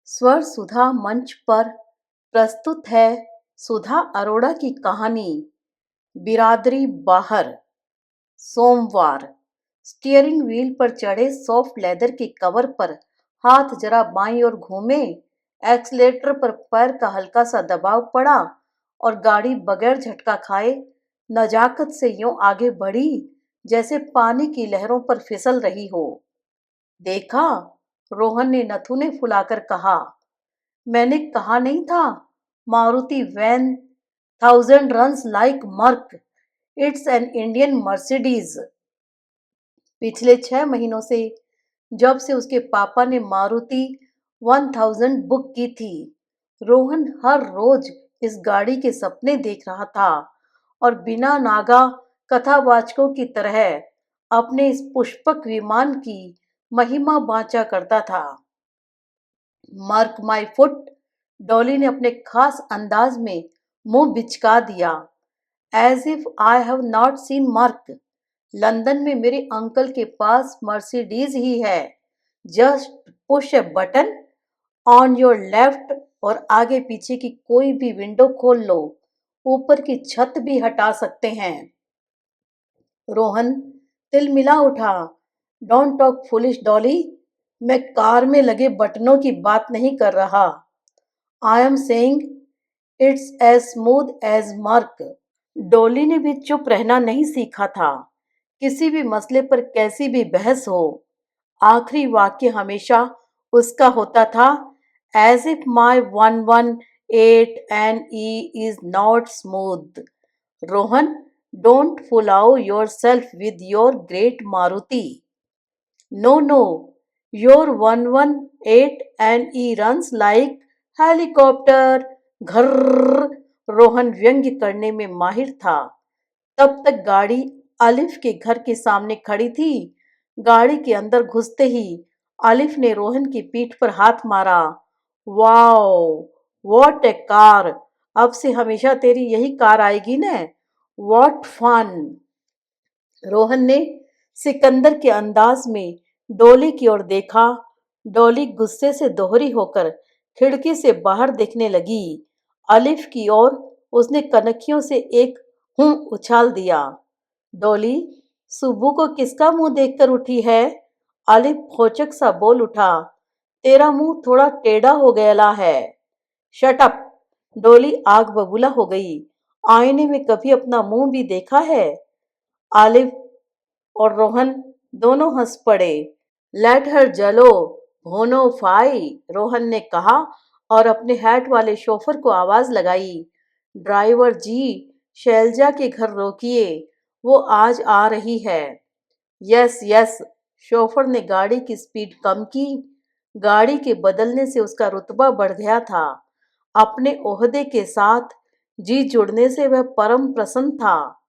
स्वर सुधा मंच पर प्रस्तुत है सुधा अरोड़ा की कहानी बिरादरी बाहर। सोमवार। स्टीयरिंग व्हील पर चढ़े सॉफ्ट लेदर के कवर पर हाथ जरा बाईं ओर घूमे। एक्सलेटर पर पैर का हल्का सा दबाव पड़ा और गाड़ी बगैर झटका खाए नजाकत से यूं आगे बढ़ी जैसे पानी की लहरों पर फिसल रही हो। देखा, रोहन ने नथुने फुलाकर कहा। मैंने कहा नहीं था, Maruti van 1000 runs like Merc, it's an Indian Mercedes. पिछले 6 महीनों से, जब से उसके पापा ने मारुति 1000 बुक की थी, रोहन हर रोज इस गाड़ी के सपने देख रहा था और बिना नागा कथावाचकों की तरह अपने इस पुष्पक विमान की महिमा बांचा करता था। मार्क माई फुट, डॉली ने अपने खास अंदाज में मुंह बिचका दिया। As if I have not seen Merc. London में मेरे अंकल के पास मर्सिडीज ही है। Just push a button on your left और आगे पीछे की कोई भी विंडो खोल लो, ऊपर की छत भी हटा सकते हैं। रोहन तिलमिला उठा। डोंट टॉक फुलिश डॉली, मैं कार में लगे बटनों की बात नहीं कर रहा। I am saying it's as smooth as Merc. Dolly ने भी चुप रहना नहीं सीखा था। किसी भी मसले पर कैसी भी बहस हो, आखिरी वाक्य हमेशा उसका होता था, as if my 118 N E is not smooth. Rohan, don't फुलाओ yourself with your great Maruti. No no, your 118 N E runs like helicopter. घर। रोहन व्यंग्य करने में माहिर था। तब तक गाड़ी आलिफ के घर के सामने खड़ी थी। गाड़ी के अंदर घुसते ही आलिफ ने रोहन की पीठ पर हाथ मारा। Wow, what A car. अब से हमेशा तेरी यही कार आएगी न। What fun. रोहन ने सिकंदर के अंदाज में डॉली की ओर देखा। डॉली गुस्से से दोहरी होकर खिड़की से बाहर देखने लगी। आलिफ की ओर उसने कनखियों से एक हूं उछाल दिया। डॉली, सुब्बू को किसका मुंह देखकर उठी है? आलिफ खोचक सा बोल उठा। तेरा मुंह थोड़ा टेढ़ा हो गया है। Shut up. डॉली आग बबूला हो गई। आईने में कभी अपना मुंह भी देखा है? आलिफ और रोहन दोनों हंस पड़े। लेट हर जलो, भोनो फाई, रोहन ने कहा और अपने हैट वाले शोफर को आवाज लगाई। ड्राइवर जी, शैलजा के घर रोकिए, वो आज आ रही है। Yes yes. शोफर ने गाड़ी की स्पीड कम की। गाड़ी के बदलने से उसका रुतबा बढ़ गया था। अपने ओहदे के साथ जी जुड़ने से वह परम प्रसन्न था।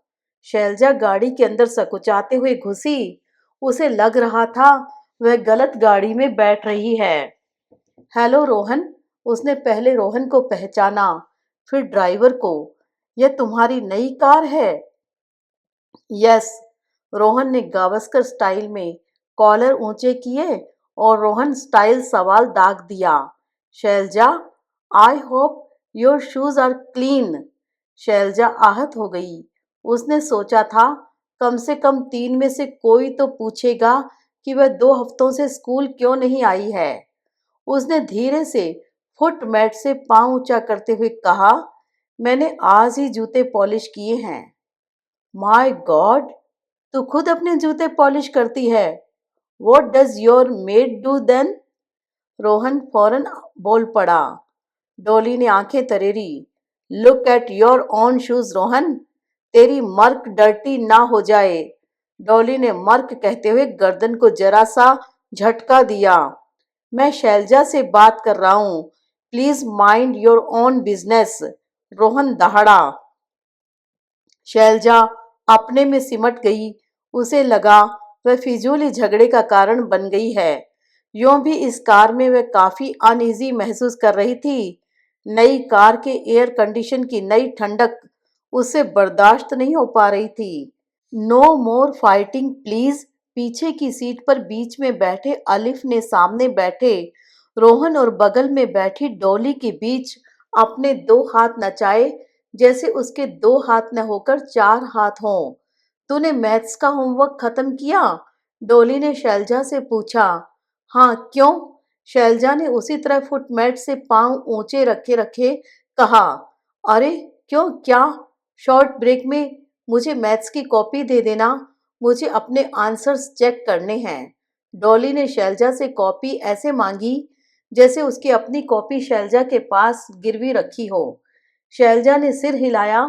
शैलजा गाड़ी के अंदर सकुचाते हुए घुसी। उसे लग रहा था वह गलत गाड़ी में बैठ रही है। हेलो रोहन। उसने पहले रोहन को पहचाना, फिर ड्राइवर को। यह तुम्हारी नई कार है? यस। रोहन ने गावस्कर स्टाइल में कॉलर ऊंचे किए और रोहन स्टाइल सवाल दाग दिया। Shailaja, I hope your shoes are clean. Shailaja आहत हो गई। उसने सोचा था कम से कम 3 में से कोई तो पूछेगा कि वह 2 हफ्तों से स्कूल क्यों नहीं आई है। उसने धीरे से फुटमैट से पांव ऊंचा करते हुए कहा, मैंने आज ही जूते पॉलिश किए हैं। माय गॉड, तू खुद अपने जूते पॉलिश करती है। What does your maid do then? Rohan फौरन बोल पड़ा। डॉली ने आंखें तरेरी। Look at your own shoes Rohan, तेरी मर्क डर्टी ना हो जाए। डॉली ने मर्क कहते हुए गर्दन को जरा सा झटका दिया। मैं शैलजा से बात कर रहा हूं, please mind your own business. Rohan दहाड़ा। शैलजा अपने में सिमट गई। उसे लगा वह फिजूल झगड़े का कारण बन गई है। यूं भी इस कार में वह काफी अनईजी महसूस कर रही थी। नई कार के एयर कंडीशन की नई ठंडक उसे बर्दाश्त नहीं हो पा रही थी। No more fighting please. पीछे की सीट पर बीच में बैठे आलिफ ने सामने बैठे रोहन और बगल में बैठी डॉली के बीच अपने दो हाथ नचाए, जैसे उसके दो हाथ न होकर चार हाथ हों। तूने मैथ्स का होमवर्क खत्म किया? डॉली ने शैलजा से पूछा। हाँ, क्यों? शैलजा ने उसी तरह फुटमैट से पांव ऊंचे रखे रखे कहा। अरे क्यों, क्या? शॉर्ट ब्रेक में मुझे मैथ्स की कॉपी दे देना, मुझे अपने आंसर्स चेक करने हैं। डॉली ने शैलजा से कॉपी ऐसे मांगी जैसे उसकी अपनी कॉपी शैलजा के पास गिरवी रखी हो। शैलजा ने सिर हिलाया।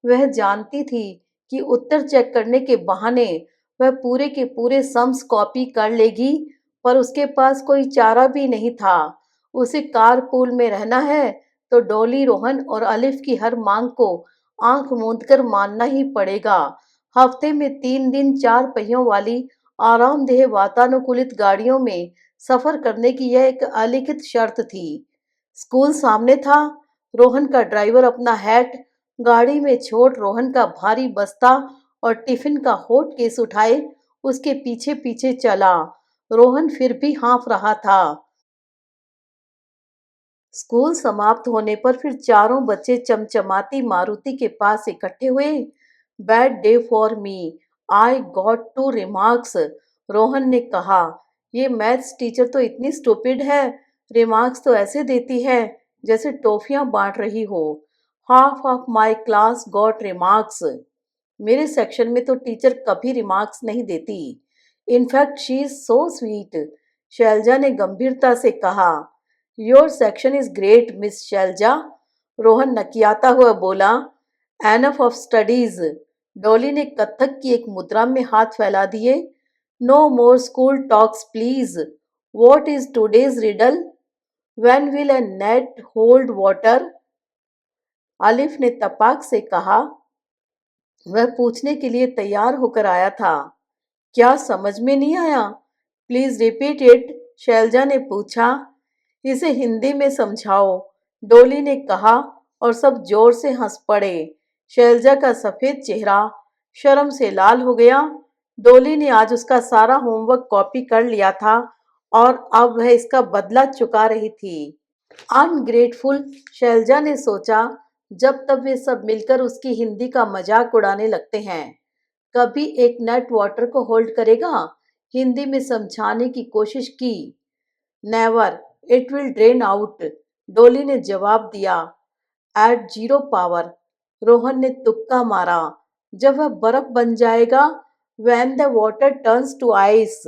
वह जानती थी कि उत्तर चेक करने के बहाने वह पूरे के पूरे सम्स कॉपी कर लेगी, पर उसके पास कोई चारा भी नहीं था। उसे कारपूल में रहना है तो डॉली, रोहन और अलिफ की हर मांग को आंख मूंद कर मानना ही पड़ेगा। हफ्ते में 3 दिन 4 पहियों वाली आरामदेह वातानुकूलित गाड़ियों में सफर करने की यह एक अलिखित शर्त थी। स्कूल सामने था। रोहन का ड्राइवर अपना हैट गाड़ी में छोड़ रोहन का भारी बस्ता और टिफिन का होट केस उठाए उसके पीछे पीछे चला। रोहन फिर भी हाँफ रहा था। स्कूल समाप्त होने पर फिर चारों बच्चे चमचमाती मारुति के पास इकट्ठे हुए। Bad day for me, I got two remarks, Rohan ने कहा। ये मैथ्स टीचर तो इतनी स्टूपिड है, रिमार्क्स तो ऐसे देती है जैसे टॉफियां बांट रही हो। Half of my class got remarks. मेरे सेक्शन में तो टीचर कभी रिमार्क्स नहीं देती। In fact she is so sweet, Shailja ने गंभीरता से कहा। Your section is great miss Shailja, Rohan नकियाता हुआ बोला। एनफ ऑफ स्टडीज, डॉली ने कत्थक की एक मुद्रा में हाथ फैला दिए। No more school talks please. What is today's riddle? When will a net hold water? Alif ने तपाक से कहा। वह पूछने के लिए तैयार होकर आया था। क्या समझ में नहीं आया? प्लीज रिपीट इट, शैलजा ने पूछा। इसे हिंदी में समझाओ, डोली ने कहा और सब जोर से हंस पड़े। शैलजा का सफेद चेहरा शर्म से लाल हो गया। डोली ने आज उसका सारा होमवर्क कॉपी कर लिया था और अब वह इसका बदला चुका रही थी। अनग्रेटफुल, शैलजा ने सोचा। जब तब वे सब मिलकर उसकी हिंदी का मजाक उड़ाने लगते हैं। कभी एक नट वाटर को होल्ड करेगा? हिंदी में समझाने की कोशिश की। Never, it will drain out, डोली ने जवाब दिया। एट जीरो पावर, रोहन ने तुक्का मारा। जब वह बर्फ बन जाएगा। When the water turns to ice,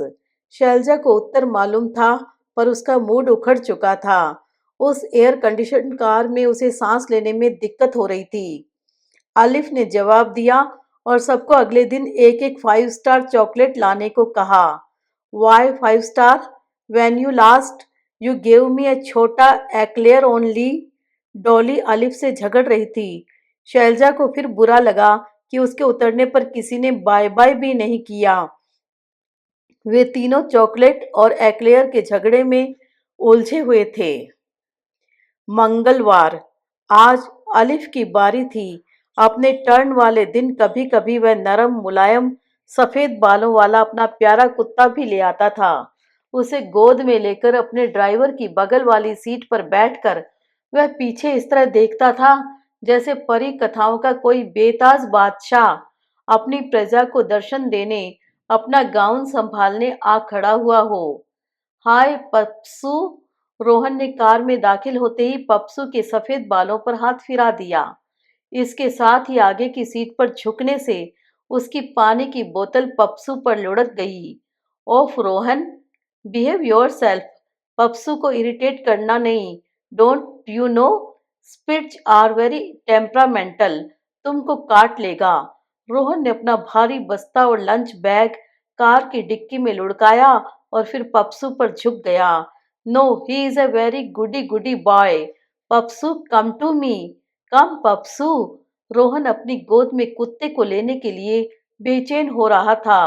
Shailaja को उत्तर मालूम था, पर उसका मूड उखड़ चुका था। उस एयर कंडीशन कार में उसे सांस लेने में दिक्कत हो रही थी। आलिफ ने जवाब दिया और सबको अगले दिन एक एक 5 स्टार चॉकलेट लाने को कहा। Why 5 star? When you last you gave me a छोटा एक्लेयर ओनली। डॉली आलिफ से झगड़ रही थी। शैलजा को फिर बुरा लगा कि उसके उतरने पर किसी ने बाय बाय भी नहीं किया। वे तीनों चॉकलेट और एक्लेयर के झगड़े में उलझे हुए थे। मंगलवार, आज अलिफ की बारी थी। अपने टर्न वाले दिन कभी कभी वह नरम मुलायम सफेद बालों वाला अपना प्यारा कुत्ता भी ले आता था। उसे गोद में लेकर अपने ड्राइवर की बगल वाली सीट पर बैठकर वह पीछे इस तरह देखता था जैसे परी कथाओं का कोई बेताज बादशाह अपनी प्रजा को दर्शन देने अपना गाउन संभालने आ खड़ा हुआ हो। हाय पप्सू, रोहन ने कार में दाखिल होते ही पप्सू के सफेद बालों पर हाथ फिरा दिया। इसके साथ ही आगे की सीट पर झुकने से उसकी पानी की बोतल पप्सू पर लुढ़क गई। ओफ रोहन, बिहेव योरसेल्फ, पप्सू को इरिटेट करना नहीं। Don't you know, spitz are very temperamental, तुमको काट लेगा। रोहन ने अपना भारी बस्ता और लंच बैग कार की डिक्की में लुढ़काया और फिर पप्सू पर झुक गया। No, he is a very goody goody boy. Papsu, come to me, come Papsu. Rohan अपनी गोद में कुत्ते को लेने के लिए बेचैन हो रहा था।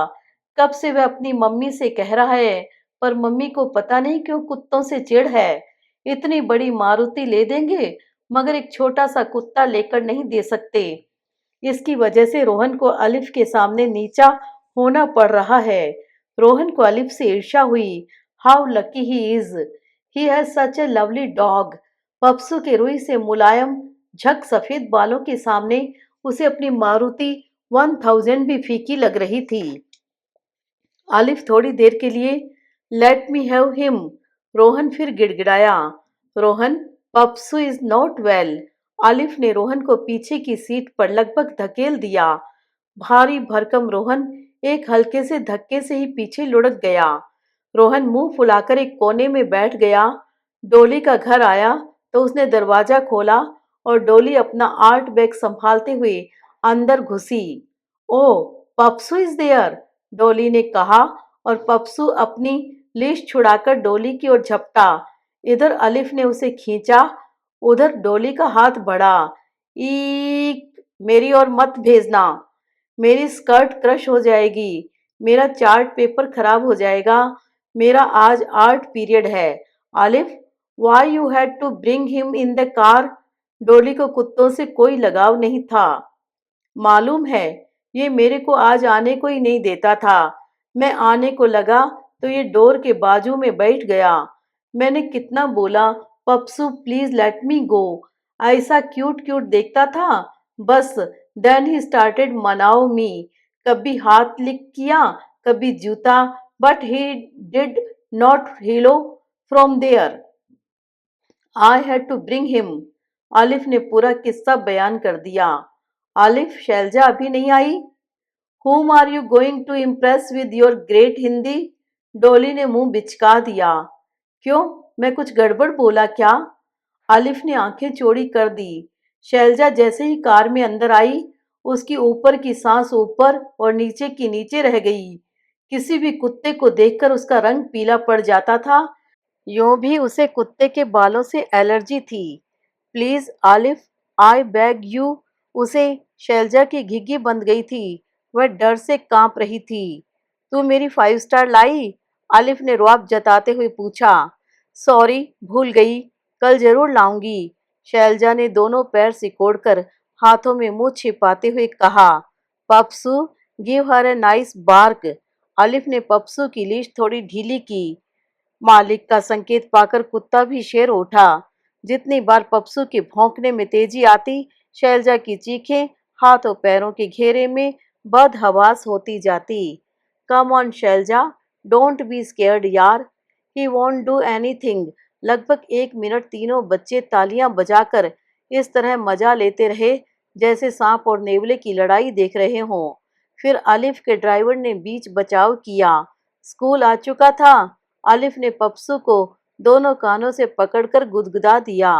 कब से वह अपनी मम्मी से कह रहा है, पर मम्मी को पता नहीं क्यों कुत्तों से चिढ़ है। इतनी बड़ी मारुति ले देंगे, मगर एक छोटा सा कुत्ता लेकर नहीं दे सकते। इसकी वजह से रोहन को अलिफ के सामने नीचा होना पड़ रहा है। रोहन को अलिफ से ईर्ष्या हुई। How lucky he is, he has such a lovely dog. Papsu के रुई से मुलायम झक सफेद बालों के सामने उसे अपनी मारुति 1000 भी फीकी लग रही थी। आलिफ थोड़ी देर के लिए let me have him, Rohan फिर गिड़गिड़ाया। Rohan, Papsu is not well. Alif ने रोहन को पीछे की सीट पर लगभग धकेल दिया। भारी भरकम रोहन एक हल्के से धक्के से ही पीछे लुढ़क गया। रोहन मुंह फुलाकर एक कोने में बैठ गया। डोली का घर आया तो उसने दरवाजा खोला और डोली अपना आर्ट बैग संभालते हुए अंदर घुसी। ओह, पप्सू इज देयर, डोली ने कहा और पप्सू अपनी लीश छुड़ाकर डोली की ओर झपटा। इधर अलिफ ने उसे खींचा, उधर डोली का हाथ बढ़ा। ईक, मेरी ओर मत भेजना, मेरी स्कर्ट क्रश हो जाएगी, मेरा चार्ट पेपर खराब हो जाएगा, मेरा आज आर्ट पीरियड है। Alif, why you had to bring him in the car. Dolly को कुत्तों से कोई लगाव नहीं था। मालूम है, ये मेरे को आज आने को ही नहीं देता था। मैं आने को लगा तो ये डोर के बाजू में बैठ गया। मैंने कितना बोला, पप्सू प्लीज लेट मी गो। ऐसा क्यूट क्यूट देखता था। बस देन ही स्टार्टेड मनाओ मी। कभी हाथ लिक किया, कभी जूता, but he did not heel from there. I had to bring him. Alif ने पूरा किस्सा बयान कर दिया। आलिफ, शैलजा अभी नहीं आई? Whom are you going to impress with your great Hindi? डोली ने मुंह बिचका दिया। क्यों, मैं कुछ गड़बड़ बोला क्या? आलिफ ने आंखें चौड़ी कर दी। शैलजा जैसे ही कार में अंदर आई, उसकी ऊपर की सांस ऊपर और नीचे की नीचे रह गई। किसी भी कुत्ते को देखकर उसका रंग पीला पड़ जाता था। यूं भी उसे कुत्ते के बालों से एलर्जी थी। Please Alif, I beg you. उसे शैलजा की घिघी बंध गई थी। वह डर से कांप रही थी। तू मेरी 5 स्टार लाई? आलिफ ने रुआब जताते हुए पूछा। सॉरी, भूल गई, कल जरूर लाऊंगी। शैलजा ने दोनों पैर सिकोड़कर हाथों में मुंह छिपाते हुए कहा। Papsu, give her a nice bark. Alif ने पप्सू की लीश थोड़ी ढीली की। मालिक का संकेत पाकर कुत्ता भी शेर उठा। जितनी बार पप्सू के भौंकने में तेजी आती, शैलजा की चीखें हाथों पैरों के घेरे में बदहवास होती जाती। Come on Shailaja, don't be scared यार, ही वोंट डू एनीथिंग। लगभग 1 मिनट तीनों बच्चे तालियां बजाकर इस तरह मजा लेते रहे जैसे सांप और नेवले की लड़ाई देख रहे हों। फिर आलिफ के ड्राइवर ने बीच बचाव किया। स्कूल आ चुका था। आलिफ ने पप्सू को दोनों कानों से पकड़कर गुदगुदा दिया।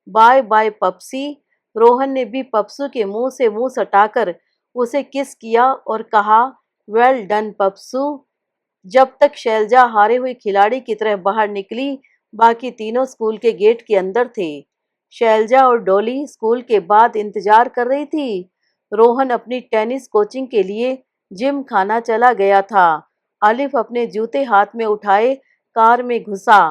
Bye bye पप्सी। रोहन ने भी पप्सू के मुंह से मुंह सटाकर उसे किस किया और कहा, वेल डन पप्सू। जब तक शैलजा हारे हुए खिलाड़ी की तरह बाहर निकली, बाकी तीनों स्कूल के गेट के अंदर थे। शैलजा और डोली स्कूल के बाद इंतजार कर रही थी। रोहन अपनी टेनिस कोचिंग के लिए जिम खाना चला गया था। आलिफ अपने जूते हाथ में उठाए कार में घुसा।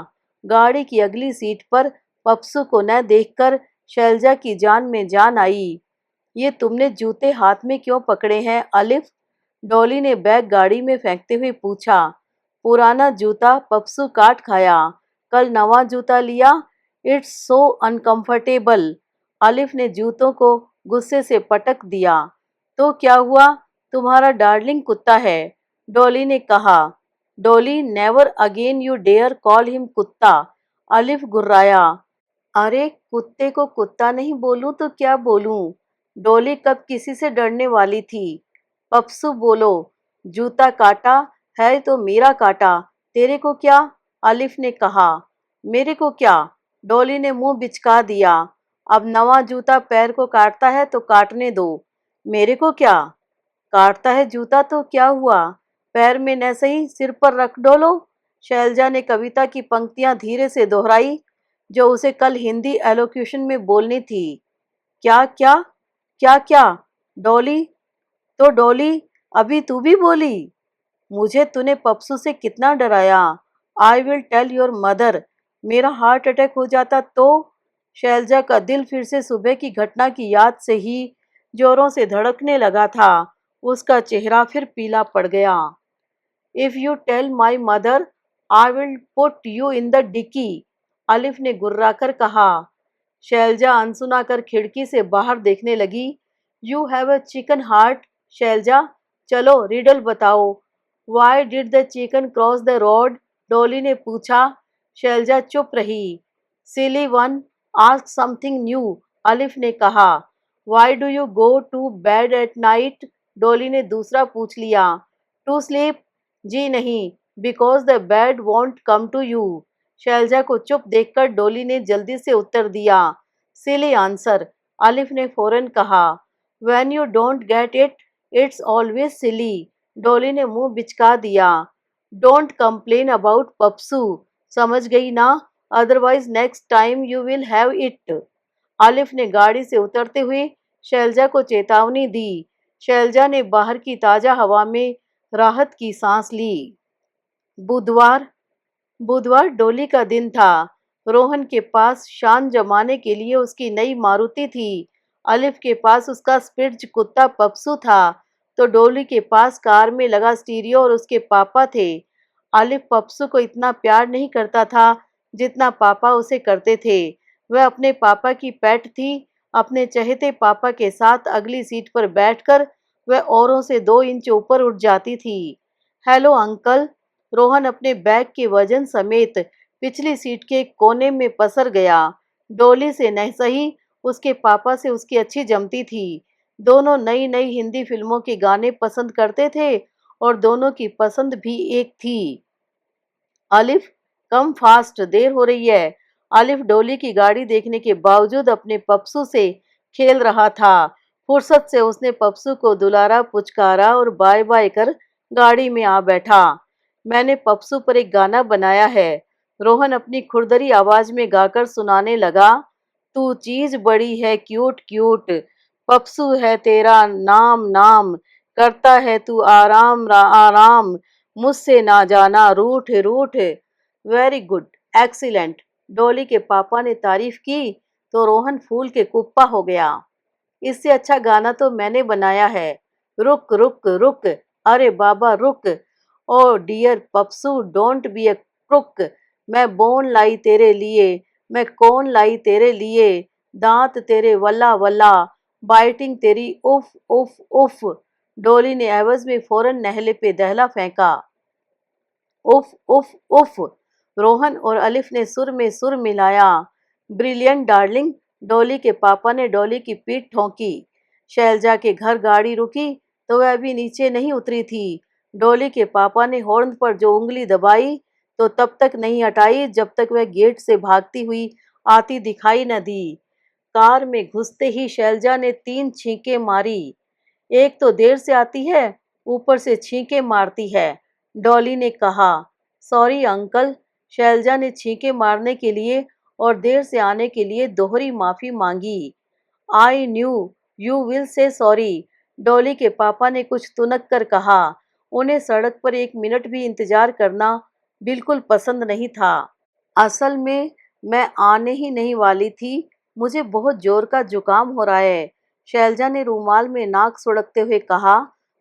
गाड़ी की अगली सीट पर पप्सू को न देखकर शैलजा की जान में जान आई। ये तुमने जूते हाथ में क्यों पकड़े हैं आलिफ? डॉली ने बैग गाड़ी में फेंकते हुए पूछा। पुराना जूता पप्सू काट खाया, कल नवा जूता लिया। It's so uncomfortable. आलिफ ने जूतों को गुस्से से पटक दिया। तो क्या हुआ, तुम्हारा डार्लिंग कुत्ता है, डॉली ने कहा। Dolly, never again you dare call him कुत्ता। आलिफ गुर्राया। अरे, कुत्ते को कुत्ता नहीं बोलूं तो क्या बोलूं? डॉली कब किसी से डरने वाली थी? पप्सू बोलो, जूता काटा है तो मेरा काटा, तेरे को क्या? आलिफ ने कहा। मेरे को क्या? डॉली ने मुंह बिचका दिया। अब नवा जूता पैर को काटता है तो काटने दो, मेरे को क्या? काटता है जूता तो क्या हुआ, पैर में न सही सिर पर रख डोलो। शैलजा ने कविता की पंक्तियां धीरे से दोहराई जो उसे कल हिंदी एलोक्यूशन में बोलनी थी। क्या क्या क्या क्या? डॉली, तो डॉली, अभी तू भी बोली? मुझे तूने पप्सू से कितना डराया। I will tell your mother. मेरा हार्ट अटैक हो जाता तो? शैलजा का दिल फिर से सुबह की घटना की याद से ही जोरों से धड़कने लगा था। उसका चेहरा फिर पीला पड़ गया। If you tell my mother, I will put you in the dicky. Alif ने गुर्राकर कहा। शैलजा अनसुना कर खिड़की से बाहर देखने लगी। You have a chicken heart Shailja, चलो रिडल बताओ। Why did the chicken cross the road? Dolly ने पूछा। शैलजा चुप रही। Silly one, ask something new, Alif ने कहा। Why do you go to bed at night? Dolly ने दूसरा पूछ लिया। To sleep? जी नहीं, because the bed won't come to you. Shailja को चुप देखकर डॉली ने जल्दी से उत्तर दिया। सिली आंसर, अलिफ ने फौरन कहा। When you don't get it, it's always silly, Dolly ने मुंह बिचका दिया। डोंट कंप्लेन अबाउट पप्सू, समझ गई ना? Otherwise next time you will have it. Alif ने गाड़ी से उतरते हुए शैलजा को चेतावनी दी। शैलजा ने बाहर की ताजा हवा में राहत की सांस ली। बुधवार बुधवार डोली का दिन था। रोहन के पास शान जमाने के लिए उसकी नई मारुति थी। अलिफ के पास उसका स्पिट्ज कुत्ता पप्सू था, तो डोली के पास कार में लगा स्टीरियो और उसके पापा थे। अलिफ पप्सू को इतना प्यार नहीं करता था जितना पापा उसे करते थे। वह अपने पापा की पेट थी। अपने चहेते पापा के साथ अगली सीट पर बैठकर वह औरों से 2 इंच ऊपर उठ जाती थी। Hello uncle. रोहन अपने बैग के वजन समेत पिछली सीट के कोने में पसर गया। डोली से नहीं सही, उसके पापा से उसकी अच्छी जमती थी। दोनों नई नई हिंदी फिल्मों के गाने पसंद करते थे और दोनों की पसंद भी एक थी। अलिफ, कम फास्ट, देर हो रही है। अलिफ डोली की गाड़ी देखने के बावजूद अपने पप्सू से खेल रहा था। फुर्सत से उसने पप्सू को दुलारा, पुचकारा और बाय बाय कर गाड़ी में आ बैठा। मैंने पप्सू पर एक गाना बनाया है, रोहन अपनी खुरदरी आवाज में गाकर सुनाने लगा। तू चीज बड़ी है क्यूट क्यूट, पप्सू है तेरा नाम नाम, करता है तू आराम आराम, मुझसे ना जाना रूठ रूठ। वेरी गुड, एक्सीलेंट, डॉली के पापा ने तारीफ की तो रोहन फूल के कुप्पा हो गया। इससे अच्छा गाना तो मैंने बनाया है। रुक रुक रुक, अरे बाबा रुक। Oh dear Papsu, don't be a crook. मैं बोन लाई तेरे लिए, मैं कौन लाई तेरे लिए, दांत तेरे वल्ला वल्ला, बाइटिंग तेरी उफ उफ उफ। डोली ने एवज में फौरन नहले पे दहला फेंका। उफ उफ उफ। रोहन और अलिफ ने सुर में सुर मिलाया। ब्रिलियंट डार्लिंग, डॉली के पापा ने डॉली की पीठ ठोंकी। शैलजा के घर गाड़ी रुकी तो वह अभी नीचे नहीं उतरी थी। डॉली के पापा ने हॉर्न पर जो उंगली दबाई तो तब तक नहीं हटाई जब तक वह गेट से भागती हुई आती दिखाई न दी। कार में घुसते ही शैलजा ने 3 छींके मारी। एक तो देर से आती है, ऊपर से छींके मारती है, डॉली ने कहा। सॉरी अंकल, शैलजा ने छींके मारने के लिए और देर से आने के लिए दोहरी माफी मांगी। I knew you will say sorry, Dolly के पापा ने कुछ तुनक कर कहा। उन्हें सड़क पर 1 मिनट भी इंतजार करना बिल्कुल पसंद नहीं था। असल में मैं आने ही नहीं वाली थी, मुझे बहुत जोर का जुकाम हो रहा है, शैलजा ने रूमाल में नाक सुड़कते हुए कहा।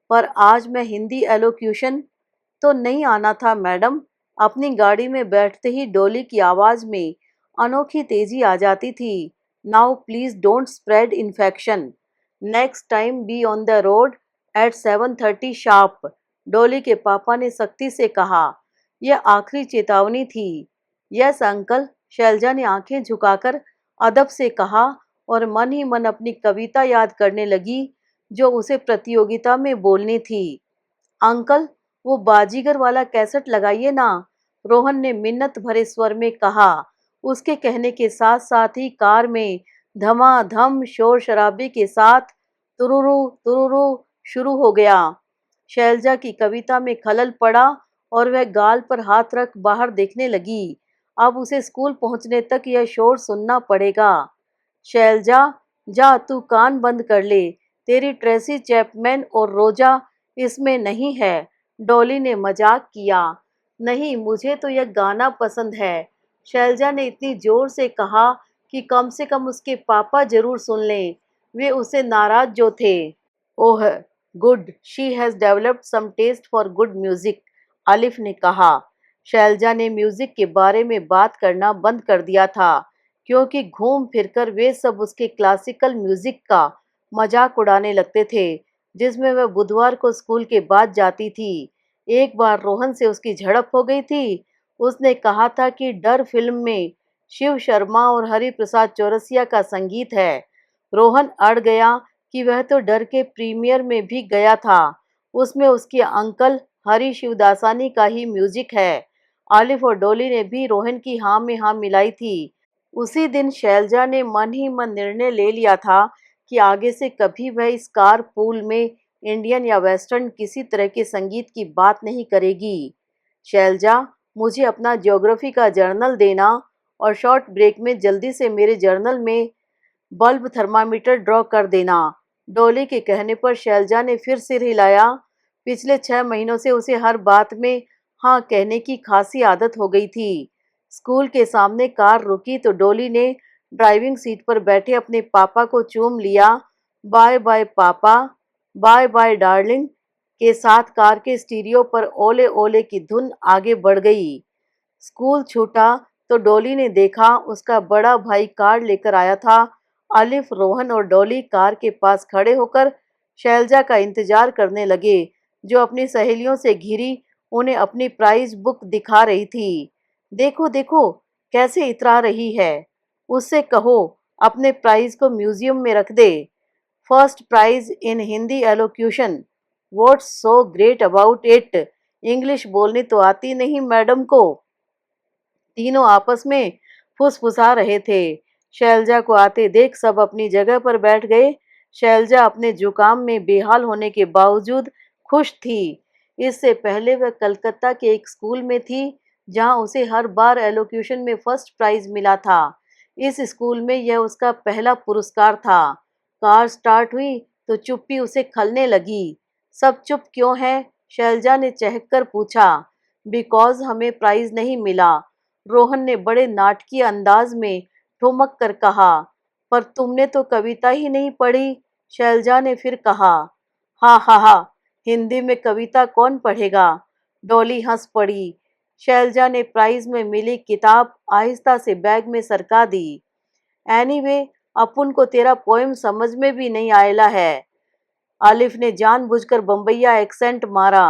पर आज मैं हिंदी एलोक्यूशन तो नहीं आना था मैडम। अपनी गाड़ी में बैठते ही डोली की आवाज में अनोखी तेजी आ जाती थी। Now please don't spread infection, next time be on the road at 7:30 sharp, Dolly के पापा ने सख्ती से कहा। यह आखिरी चेतावनी थी। यस अंकल, शैलजा ने आंखें झुकाकर अदब से कहा और मन ही मन अपनी कविता याद करने लगी जो उसे प्रतियोगिता में बोलनी थी। अंकल, वो बाजीगर वाला कैसेट लगाइए ना, रोहन ने मिन्नत भरे स्वर में कहा। उसके कहने के साथ साथ ही कार में धमाधम शोर शराबे के साथ तुरुरु तुरुरु शुरू हो गया। शैलजा की कविता में खलल पड़ा और वह गाल पर हाथ रख बाहर देखने लगी। अब उसे स्कूल पहुंचने तक यह शोर सुनना पड़ेगा। शैलजा, जा तू कान बंद कर ले, तेरी ट्रेसी चैपमैन और रोजा इसमें नहीं है, डॉली ने मजाक किया। नहीं, मुझे तो यह गाना पसंद है, शैलजा ने इतनी जोर से कहा कि कम से कम उसके पापा जरूर सुन लें, वे उसे नाराज जो थे। Oh good, she has developed some taste for good music, Alif ने कहा। शैलजा ने म्यूजिक के बारे में बात करना बंद कर दिया था, क्योंकि घूम फिरकर वे सब उसके क्लासिकल म्यूजिक का मजाक उड़ाने लगते थे, जिसमें वह बुधवार को स्कूल के बाद जाती थी। एक बार रोहन से उसकी झड़प हो गई थी। उसने कहा था कि डर फिल्म में शिव शर्मा और हरि प्रसाद चौरसिया का संगीत है। रोहन अड़ गया कि वह तो डर के प्रीमियर में भी गया था, उसमें उसके अंकल हरि शिवदासानी का ही म्यूजिक है। आलिफ और डोली ने भी रोहन की हाँ में हाँ मिलाई थी। उसी दिन शैलजा ने मन ही मन निर्णय ले लिया था कि आगे से कभी वह इस कार पूल में इंडियन या वेस्टर्न किसी तरह के संगीत की बात नहीं करेगी। शैलजा, मुझे अपना ज्योग्राफी का जर्नल देना और शॉर्ट ब्रेक में जल्दी से मेरे जर्नल में बल्ब थर्मामीटर ड्रॉ कर देना। डॉली के कहने पर शैलजा ने फिर सिर हिलाया। पिछले 6 महीनों से उसे हर बात में हाँ कहने की खासी आदत हो गई थी। स्कूल के सामने कार रुकी तो डॉली ने ड्राइविंग सीट पर बैठे अपने पापा को चूम लिया। बाय बाय पापा, बाय बाय डार्लिंग के साथ कार के स्टीरियो पर ओले ओले की धुन आगे बढ़ गई। स्कूल छूटा तो डॉली ने देखा उसका बड़ा भाई कार लेकर आया था। आलिफ, रोहन और डॉली कार के पास खड़े होकर शैलजा का इंतजार करने लगे, जो अपनी सहेलियों से घिरी उन्हें अपनी प्राइज बुक दिखा रही थी। देखो देखो कैसे इतरा रही है, उससे कहो अपने प्राइज को म्यूजियम में रख दे। First prize in Hindi elocution, what's so great about it? English बोलनी तो आती नहीं मैडम को। तीनों आपस में फुसफुसा रहे थे। शैलजा को आते देख सब अपनी जगह पर बैठ गए। शैलजा अपने जुकाम में बेहाल होने के बावजूद खुश थी। इससे पहले वह कलकत्ता के एक स्कूल में थी, जहां उसे हर बार एलोक्यूशन में फर्स्ट प्राइज मिला था। इस स्कूल में यह उसका पहला पुरस्कार था। कार स्टार्ट हुई तो चुप्पी उसे खलने लगी। सब चुप क्यों हैं? शैलजा ने चहककर पूछा। बिकॉज हमें प्राइज नहीं मिला, रोहन ने बड़े नाटकीय अंदाज में ठुमक कर कहा। पर तुमने तो कविता ही नहीं पढ़ी, शैलजा ने फिर कहा। हा हा हा, हिंदी में कविता कौन पढ़ेगा? डॉली हंस पड़ी। शैलजा ने प्राइज में मिली किताब आहिस्ता से बैग में सरका दी। एनीवे, अपुन को तेरा पोएम समझ में भी नहीं आयला है, आलिफ ने जानबूझकर बम्बैया एक्सेंट मारा।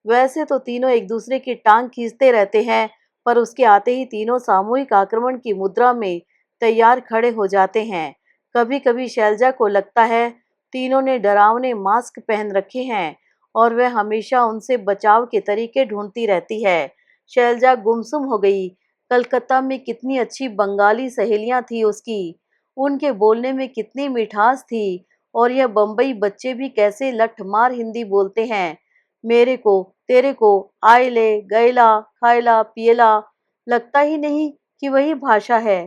वैसे तो तीनों एक दूसरे की टांग खींचते रहते हैं, पर उसके आते ही तीनों सामूहिक आक्रमण की मुद्रा में तैयार खड़े हो जाते हैं। कभी कभी शैलजा को लगता है तीनों ने डरावने मास्क पहन रखे हैं और वह हमेशा उनसे बचाव के तरीके ढूंढती रहती है। शैलजा गुमसुम हो गई। कलकत्ता में कितनी अच्छी बंगाली सहेलियां थी उसकी, उनके बोलने में कितनी मिठास थी, और यह बम्बई बच्चे भी कैसे लठमार हिंदी बोलते हैं। मेरे को, तेरे को, आइले, गैला, खायला, पियला, लगता ही नहीं कि वही भाषा है।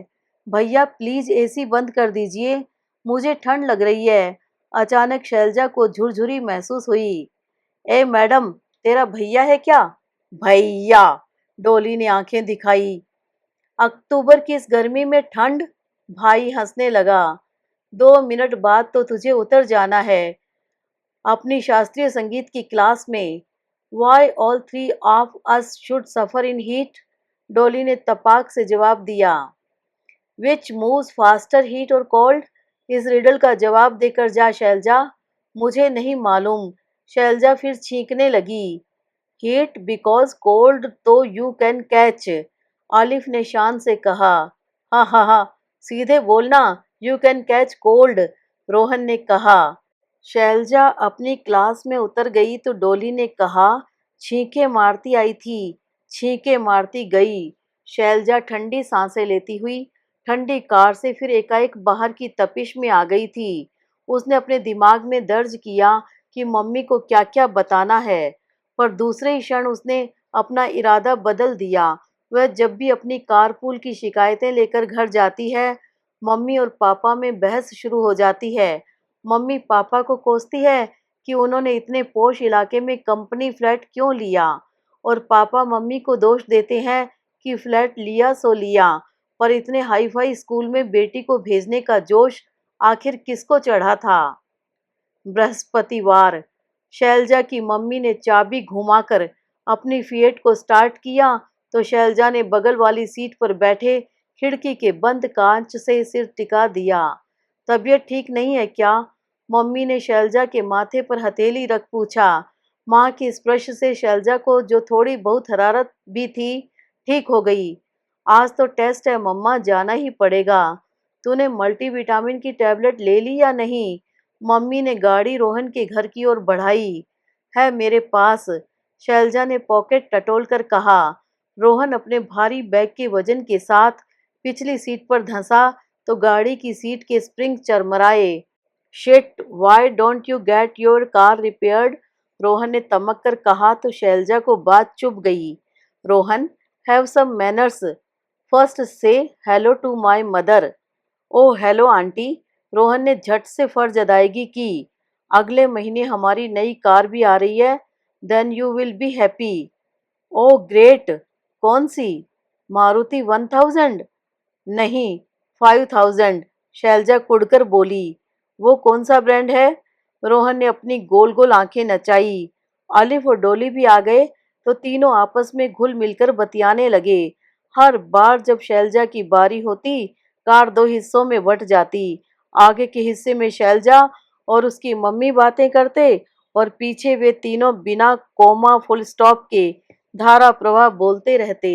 भैया प्लीज एसी बंद कर दीजिए, मुझे ठंड लग रही है। अचानक शैलजा को झुरझुरी महसूस हुई। ए मैडम, तेरा भैया है क्या? भैया, डोली ने आंखें दिखाई। अक्टूबर की इस गर्मी में ठंड? भाई हंसने लगा। 2 मिनट बाद तो तुझे उतर जाना है अपनी शास्त्रीय संगीत की क्लास में। Why all three of us should suffer in heat? डोली ने तपाक से जवाब दिया। विच मूव्स फास्टर, हीट और कोल्ड? इस रिडल का जवाब देकर जा शैलजा। मुझे नहीं मालूम, शैलजा फिर छींकने लगी। हीट बिकॉज कोल्ड तो यू कैन कैच, आलिफ ने शान से कहा। हा हा हा, सीधे बोलना, you can catch cold, Rohan ने कहा। शैलजा अपनी क्लास में उतर गई तो डोली ने कहा। छींके मारती आई थी, छींके मारती गई। शैलजा ठंडी सांसें लेती हुई ठंडी कार से फिर एकाएक बाहर की तपिश में आ गई थी। उसने अपने दिमाग में दर्ज किया कि मम्मी को क्या क्या बताना है, पर दूसरे ही क्षण उसने अपना इरादा बदल दिया। वह जब भी अपनी कारपूल की शिकायतें लेकर घर जाती है, मम्मी और पापा में बहस शुरू हो जाती है। मम्मी पापा को कोसती है कि उन्होंने इतने पोश इलाके में कंपनी फ्लैट क्यों लिया, और पापा मम्मी को दोष देते हैं कि फ्लैट लिया सो लिया, पर इतने हाई फाई स्कूल में बेटी को भेजने का जोश आखिर किसको चढ़ा था। बृहस्पतिवार, शैलजा की मम्मी ने चाबी घुमाकर अपनी फिएट को स्टार्ट किया तो शैलजा ने बगल वाली सीट पर बैठे खिड़की के बंद कांच से सिर टिका दिया। तबीयत ठीक नहीं है क्या? मम्मी ने शैलजा के माथे पर हथेली रख पूछा। माँ के स्पर्श से शैलजा को जो थोड़ी बहुत हरारत भी थी, ठीक हो गई। आज तो टेस्ट है मम्मा, जाना ही पड़ेगा। तूने मल्टीविटामिन की टैबलेट ले ली या नहीं? मम्मी ने गाड़ी रोहन के घर की ओर बढ़ाई। है मेरे पास, शैलजा ने पॉकेट टटोल कर कहा। रोहन अपने भारी बैग के वजन के साथ पिछली सीट पर धंसा तो गाड़ी की सीट के स्प्रिंग चरमराए। Shit, why don't you get your car repaired? Rohan ने तमक कर कहा तो शैलजा को बात चुभ गई। Rohan, have some manners, first से hello to my mother. Oh hello aunty. Rohan ने झट से फर्ज अदायगी की। अगले महीने हमारी नई कार भी आ रही है, then you will be happy. Oh great, कौन सी? मारुति 1000? नहीं, 5000। शैलजा कुड़कर बोली। वो कौन सा ब्रांड है? रोहन ने अपनी गोल गोल आंखें नचाई। आलिफ और डोली भी आ गए तो तीनों आपस में घुल मिलकर बतियाने लगे। हर बार जब शैलजा की बारी होती, कार दो हिस्सों में बंट जाती। आगे के हिस्से में शैलजा और उसकी मम्मी बातें करते और पीछे वे तीनों बिना कोमा फुल स्टॉप के धारा प्रवाह बोलते रहते।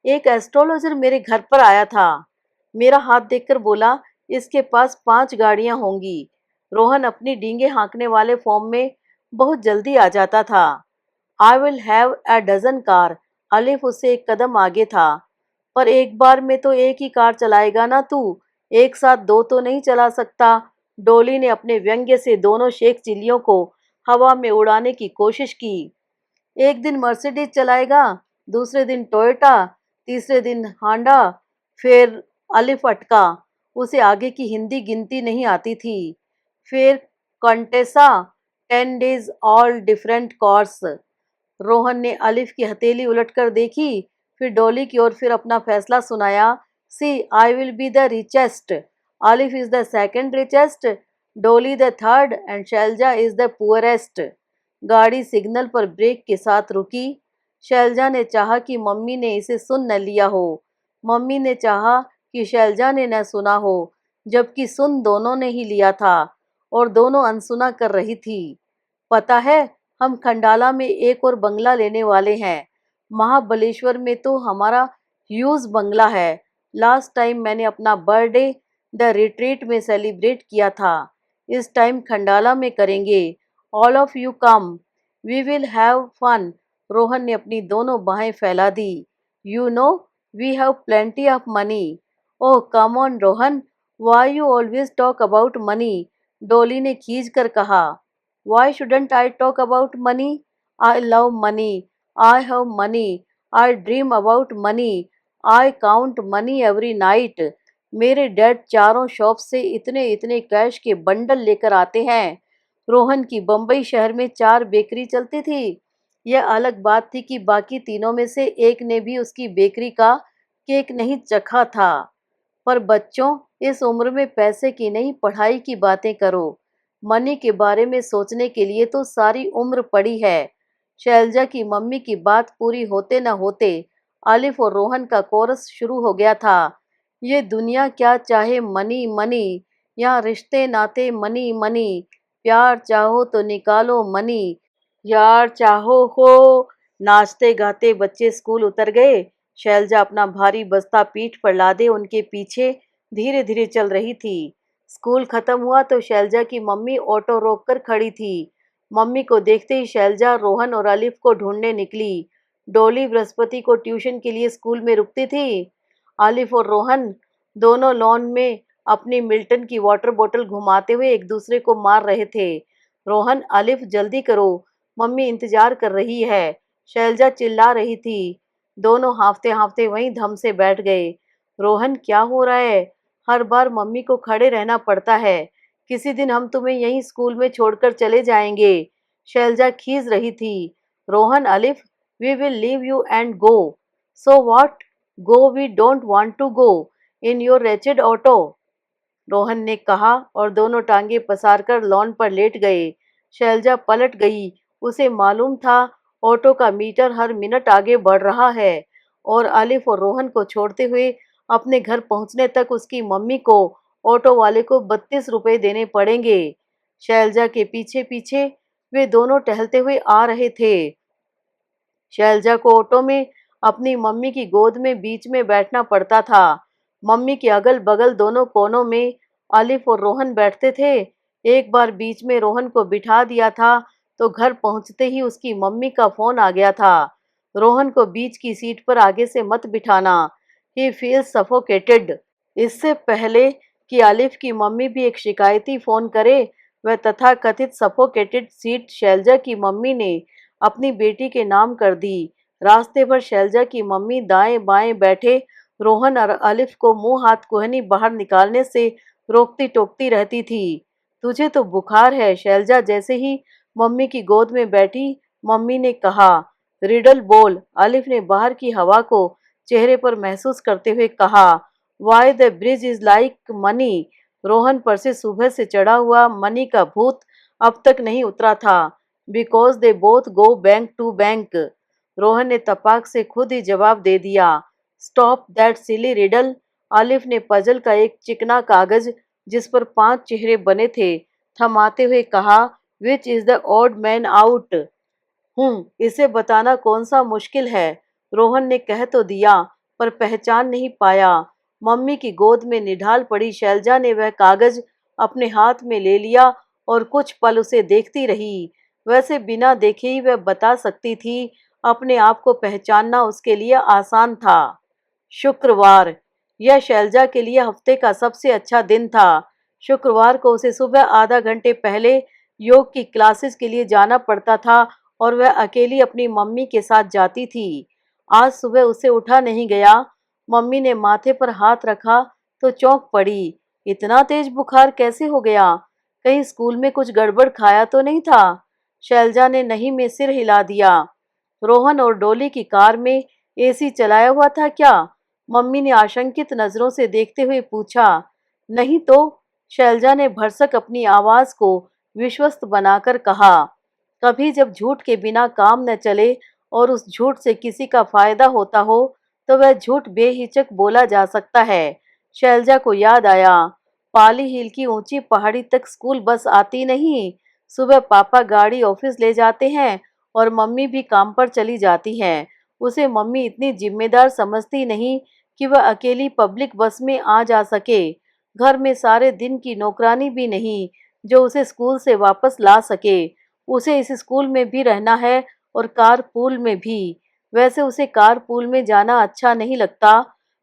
एक एस्ट्रोलॉजर मेरे घर पर आया था। मेरा हाथ देखकर बोला, इसके पास 5 गाड़ियां होंगी। रोहन अपनी डींगे हाँकने वाले फॉर्म में बहुत जल्दी आ जाता था। I will have a dozen car. Alif उससे एक कदम आगे था। पर एक बार में तो एक ही कार चलाएगा ना तू, एक साथ दो तो नहीं चला सकता। डोली ने अपने व्यंग्य से दोनों शेख चिल्लियों को हवा में उड़ाने की कोशिश की। एक दिन मर्सिडीज चलाएगा, दूसरे दिन टोयोटा, तीसरे दिन हांडा। फिर अलिफ अटका, उसे आगे की हिंदी गिनती नहीं आती थी। फिर Contessa, 10 days all different course. Rohan ने अलिफ की हथेली उलटकर देखी, फिर डॉली की ओर फिर अपना फैसला सुनाया। See, I will be the richest, Alif is the second richest, Dolly the third and Shailja is the poorest. गाड़ी सिग्नल पर ब्रेक के साथ रुकी। शैलजा ने चाहा कि मम्मी ने इसे सुन न लिया हो, मम्मी ने चाहा कि शैलजा ने न सुना हो, जबकि सुन दोनों ने ही लिया था और दोनों अनसुना कर रही थी। पता है, हम खंडाला में एक और बंगला लेने वाले हैं। महाबलेश्वर में तो हमारा ह्यूज बंगला है। लास्ट टाइम मैंने अपना बर्थडे द रिट्रीट में सेलिब्रेट किया था। इस टाइम खंडाला में करेंगे। All of you come, we will have fun. Rohan ने अपनी दोनों बाहें फैला दी। You know, we have plenty of money. Oh come on Rohan, why you always talk about money? Dolly ने खींच कर कहा। Why shouldn't I talk about money? I love money. I have money. I dream about money. I count money every night. मेरे dad चारों shop से इतने इतने cash के बंडल लेकर आते हैं। रोहन की बम्बई शहर में 4 बेकरी चलती थी। यह अलग बात थी कि बाकी तीनों में से एक ने भी उसकी बेकरी का केक नहीं चखा था। पर बच्चों, इस उम्र में पैसे की नहीं, पढ़ाई की बातें करो। मनी के बारे में सोचने के लिए तो सारी उम्र पड़ी है। शैलजा की मम्मी की बात पूरी होते न होते आलिफ और रोहन का कोरस शुरू हो गया था। ये दुनिया क्या चाहे मनी मनी, यहाँ रिश्ते नाते मनी मनी, प्यार चाहो तो निकालो मनी, यार चाहो हो। नाचते गाते बच्चे स्कूल उतर गए। शैलजा अपना भारी बस्ता पीठ पर लादे उनके पीछे धीरे धीरे चल रही थी। स्कूल खत्म हुआ तो शैलजा की मम्मी ऑटो रोककर खड़ी थी। मम्मी को देखते ही शैलजा रोहन और अलिफ को ढूंढने निकली। डोली बृहस्पति को ट्यूशन के लिए स्कूल में रुकती थी। आलिफ और रोहन दोनों लॉन में अपनी मिल्टन की वाटर बोतल घुमाते हुए एक दूसरे को मार रहे थे। रोहन, अलिफ जल्दी करो, मम्मी इंतजार कर रही है, शैलजा चिल्ला रही थी। दोनों हांफते हांफते वहीं धम से बैठ गए। रोहन, क्या हो रहा है? हर बार मम्मी को खड़े रहना पड़ता है। किसी दिन हम तुम्हें यहीं स्कूल में छोड़कर चले जाएंगे। शैलजा खींच रही थी। Rohan, Alif, we will leave you and go. So what? Go, we don't want to go in your wretched auto, Rohan ने कहा और दोनों टांगे पसारकर लॉन पर लेट गए। शैलजा पलट गई। उसे मालूम था ऑटो का मीटर हर मिनट आगे बढ़ रहा है। और आलिफ और रोहन को छोड़ते हुए अपने घर पहुंचने तक उसकी मम्मी को ऑटो वाले को 32 रुपए देने पड़ेंगे। शैलजा के पीछे पीछे वे दोनों टहलते हुए आ रहे थे। शैलजा को ऑटो में अपनी मम्मी की गोद में बीच में बैठना पड़ता था। मम्मी के अगल बगल दोनों कोनों में आलिफ और रोहन बैठते थे। एक बार बीच में रोहन को बिठा दिया था तो घर पहुंचते ही उसकी मम्मी का फोन आ गया था। रोहन को बीच की सीट पर आगे से मत बिठाना, ही फील्स सफोकेटेड। इससे पहले कि आलिफ की मम्मी भी एक शिकायती फोन करे, वह तथाकथित सफोकेटेड सीट शैलजा की मम्मी ने अपनी बेटी के नाम कर दी। रास्ते पर शैलजा की मम्मी दाएं बाएं बैठे रोहन और आलिफ को मुंह हाथ कोहनी बाहर निकालने से रोकती टोकती रहती थी। तुझे तो बुखार है, शैलजा जैसे ही मम्मी की गोद में बैठी मम्मी ने कहा। रिडल बोल, आलिफ ने बाहर की हवा को चेहरे पर महसूस करते हुए कहा। Why the bridge is like money. Rohan पर से सुबह से चढ़ा हुआ मनी का भूत अब तक नहीं उतरा था। Because they both go bank to bank. Rohan ने तपाक से खुद ही जवाब दे दिया। Stop that silly riddle. Alif ने पजल का एक चिकना कागज जिस पर 5 चेहरे बने थे थमाते हुए कहा। Which is the odd man out. इसे बताना कौन सा मुश्किल है। रोहन ने कह तो दिया पर पहचान नहीं पाया। मम्मी की गोद में निढाल पड़ी शैलजा ने वह कागज अपने हाथ में ले लिया और कुछ पल उसे देखती रही। वैसे बिना देखे ही वह बता सकती थी। अपने आप को पहचानना उसके लिए आसान था। शुक्रवार, यह शैलजा के लिए हफ्ते का सबसे अच्छा दिन था। शुक्रवार को उसे सुबह आधा घंटे पहले योग की क्लासेस के लिए जाना पड़ता था और वह अकेली अपनी मम्मी के साथ जाती थी। आज सुबह उसे उठा नहीं गया। मम्मी ने माथे पर हाथ रखा तो चौंक पड़ी। इतना तेज बुखार कैसे हो गया? कहीं स्कूल में कुछ गड़बड़ खाया तो नहीं था? शैलजा ने नहीं में सिर हिला दिया। रोहन और डोली की कार में एसी चलाया हुआ था क्या? मम्मी ने आशंकित नजरों से देखते हुए पूछा। नहीं तो, शैलजा ने भरसक अपनी आवाज को विश्वस्त बनाकर कहा। कभी जब झूठ के बिना काम न चले और उस झूठ से किसी का फायदा होता हो तो वह झूठ बेहिचक बोला जा सकता है। शैलजा को याद आया, पाली हिल की ऊंची पहाड़ी तक स्कूल बस आती नहीं। सुबह पापा गाड़ी ऑफिस ले जाते हैं और मम्मी भी काम पर चली जाती हैं। उसे मम्मी इतनी जिम्मेदार समझती नहीं कि वह अकेली पब्लिक बस में आ जा सके। घर में सारे दिन की नौकरानी भी नहीं जो उसे स्कूल से वापस ला सके। उसे इस स्कूल में भी रहना है और कारपूल में भी। वैसे उसे कारपूल में जाना अच्छा नहीं लगता।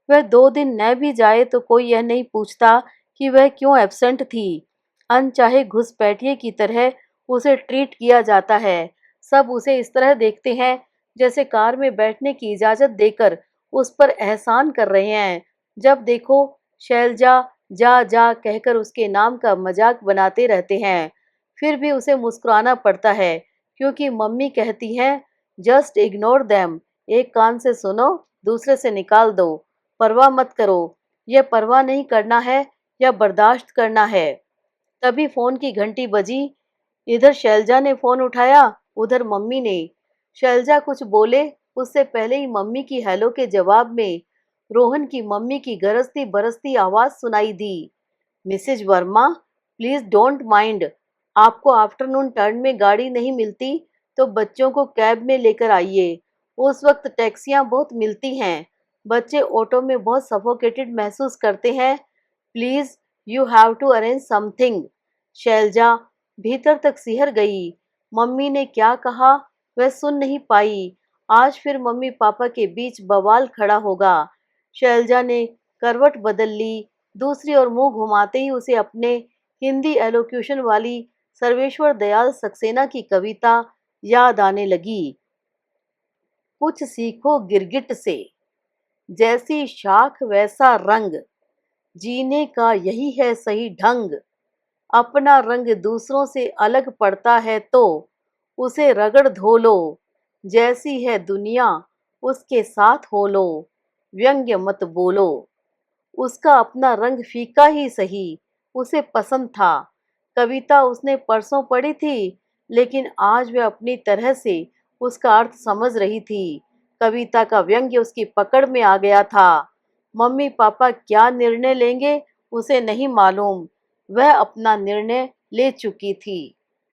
वह 2 दिन न भी जाए तो कोई यह नहीं पूछता कि वह क्यों एब्सेंट थी। अनचाहे घुसपैठिए की तरह उसे ट्रीट किया जाता है। सब उसे इस तरह देखते हैं जैसे कार में बैठने की इजाजत देकर उस पर एहसान कर रहे हैं। जब देखो शैलजा जा जा कहकर उसके नाम का मजाक बनाते रहते हैं। फिर भी उसे मुस्कुराना पड़ता है क्योंकि मम्मी कहती हैं जस्ट इग्नोर देम। एक कान से सुनो, दूसरे से निकाल दो। परवाह मत करो। यह परवाह नहीं करना है या बर्दाश्त करना है। तभी फोन की घंटी बजी। इधर शैलजा ने फोन उठाया, उधर मम्मी ने। शैलजा कुछ बोले उससे पहले ही मम्मी की हेलो के जवाब में रोहन की मम्मी की गरजती बरसती आवाज सुनाई दी। Mrs Verma, please don't mind. आपको आफ्टरनून टर्न में गाड़ी नहीं मिलती तो बच्चों को कैब में लेकर आइए। उस वक्त टैक्सियां बहुत मिलती हैं। बच्चे ऑटो में बहुत सफोकेटेड महसूस करते हैं। Please, you have to arrange something. Shailaja भीतर तक सिहर गई। मम्मी ने क्या कहा वह सुन नहीं पाई। आज फिर मम्मी पापा के बीच बवाल खड़ा होगा। शैलजा ने करवट बदल ली। दूसरी ओर मुंह घुमाते ही उसे अपने हिंदी एलोक्यूशन वाली सर्वेश्वर दयाल सक्सेना की कविता याद आने लगी। कुछ सीखो गिरगिट से, जैसी शाख वैसा रंग, जीने का यही है सही ढंग। अपना रंग दूसरों से अलग पड़ता है तो उसे रगड़ धो लो। जैसी है दुनिया उसके साथ हो लो, व्यंग्य मत बोलो। उसका अपना रंग फीका ही सही, उसे पसंद था। कविता उसने परसों पढ़ी थी लेकिन आज वह अपनी तरह से उसका अर्थ समझ रही थी। कविता का व्यंग्य उसकी पकड़ में आ गया था। मम्मी पापा क्या निर्णय लेंगे उसे नहीं मालूम, वह अपना निर्णय ले चुकी थी।